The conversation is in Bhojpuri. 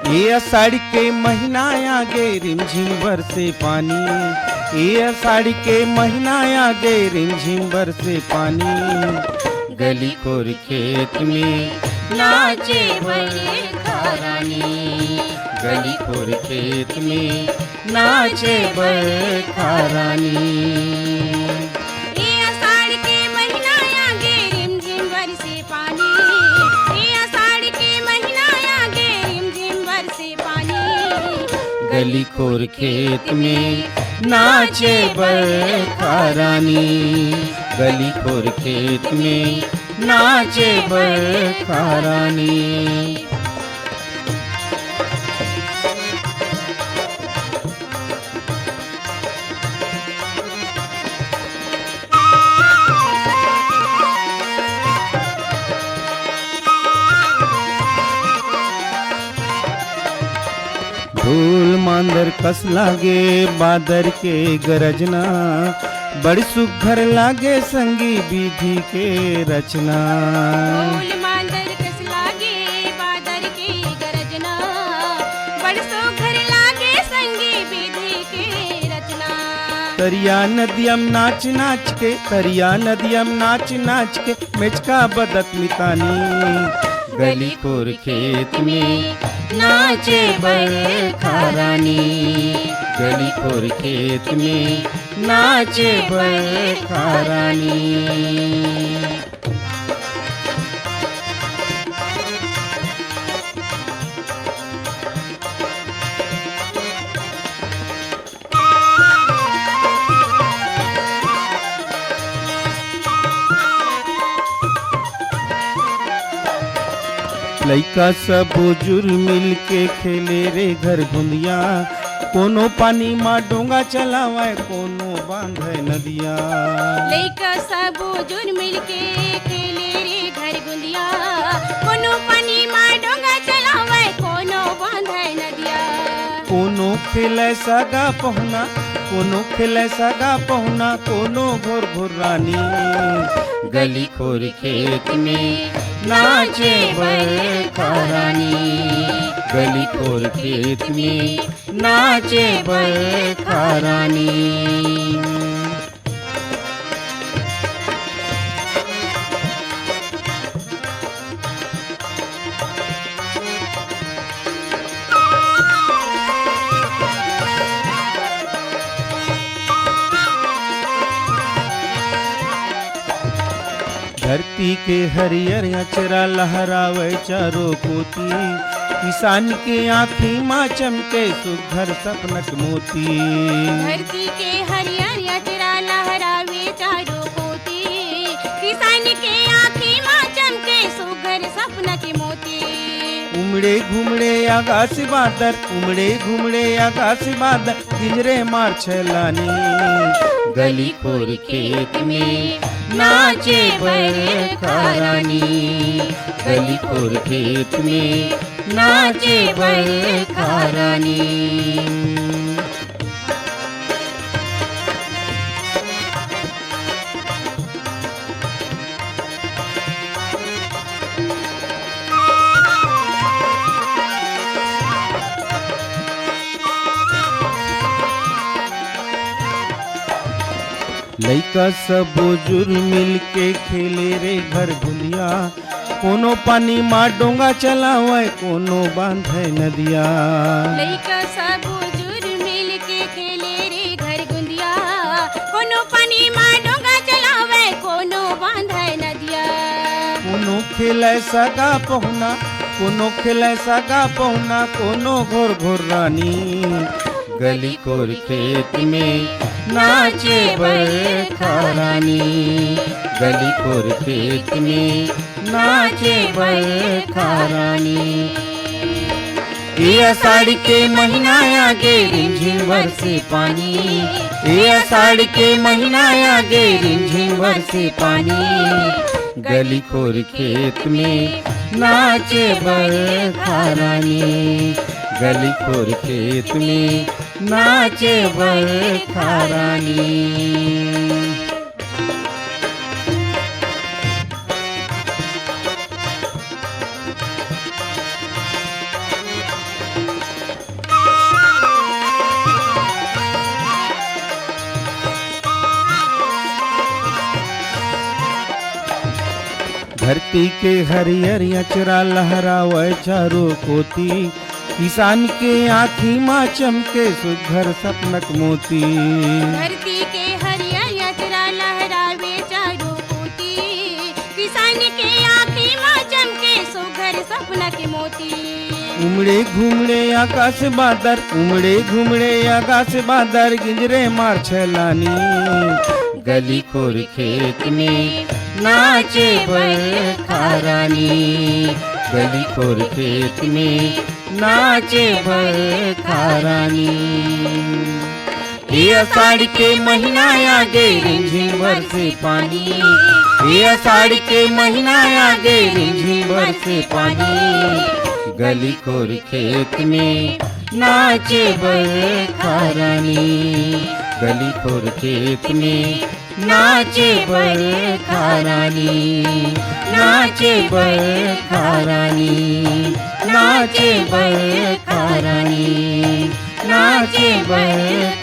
ये आषाढ़ के महीना आगे रिमझिम बरसे पानी, ये आषाढ़ के महीना आगे रिमझिम बरसे पानी। गली खोर खेत में नाचे बरखा रानी, गली खोर खेत में नाचे बरखा रानी। ये आषाढ़ के महीना आगे रिमझिम बरसे पानी, ये आषाढ़ के महीना आगे रिमझिम बरसे पानी। गली खोर खेत में नाचे बरखा रानी, गली खोर खेत में नाचे बरखा रानी। धूल मांदर कस लागे बादर के गरजना, बड़ी सुघर लागे संगी विधि के रचना। फूल मांदर कस लागे बादर के गरजना, बड़ सुघर लागे संगी विधि के रचना। तरिया नदियम नाच नाच के, तरिया नदियम नाच नाच के मेचका बदक मितानी। गली खोर खेत में नाचे बरखा रानी, गली खोर खेत में नाचे बरखा रानी। लइका सब बुजुर्ग मिल के खेले रे घर गुंदिया, कोनो पानी माँ डोंगा चलावे कोनो बांधे नदिया। लइका सब बुजुर्ग मिलके खेले रे घर गुंदिया, कोनो पानी माँ डोंगा चलावे कोनो बांधे नदिया। कोनो खेले सगा पहुना, कोनो खेले सगा पहुना, कोनो घोर घोर रानी। गली खोर खेत में नाचे बरखा रानी, गली खोर खेत में नाचे बरखा रानी। धरती के हरियर अचरा लहरावे चारों कोती, किसान के आँखी माँ चमके सुघर सपनक मोती। धरती के हरियर अचरा लहरावे चारों कोती, किसान के आँखी माँ चमके सुघर सपना के मोती। उमड़े घुमड़े आकाश बादल, उमड़े घुमड़े आकाश बादल, गिजरे मार छलानी। गली खोर खेत में नाचे बरखा रानी, गली खोर खेत में नाचे बरखा रानी। लइका सब बुजुर्ग मिल के खेले रे घर गुंदिया, कोनो पानी माँ डोंगा चलावे कोनो बांधे नदिया। लइका सब बुजुर्ग मिल के खेले रे घर गुंदिया, कोनो पानी माँ डोंगा चलावे कोनो बांधे नदिया। कोनो खेले सगा पहुना, कोनो खेले सगा पहुना, कोनो घोर घोर रानी। गली खोर खेत में नाचे बरखा रानी, गली खोर खेत में नाचे बरखा रानी। ये आषाढ़ के महीना आगे रिमझिम बरसे पानी, ये आषाढ़ के महीना आगे रिमझिम बरसे पानी। गली खोर खेत में नाचे बरखा रानी, गली खोर खेत में नाचे बरखा रानी। धरती के हरियर अचरा लहरावे चारो कोती, किसान के आँखी माँ चमके सुघर सपनक मोती। धरती के हरियर अचरा लहरावे चारों कोती, किसान के आँखी माँ चमके सुघर सपना के मोती। उमड़े घुमड़े आकाश बादर, उमड़े घुमड़े आकाश बादर, गिजरे मार छलानी। गली खोर खेत में नाचे बरखा रानी, गली खोर खेत में नाचे बरखा रानी। ये आषाढ़ के महीना आगे रिमझिम बरसे पानी, ये आषाढ़ के महीना आगे रिमझिम बरसे पानी। गली खोर खेत में नाचे बरखा रानी, गली खोर खेत में नाचे बरखा रानी, नाचे बरखा रानी, नाचे बरखा रानी, नाचे बरखा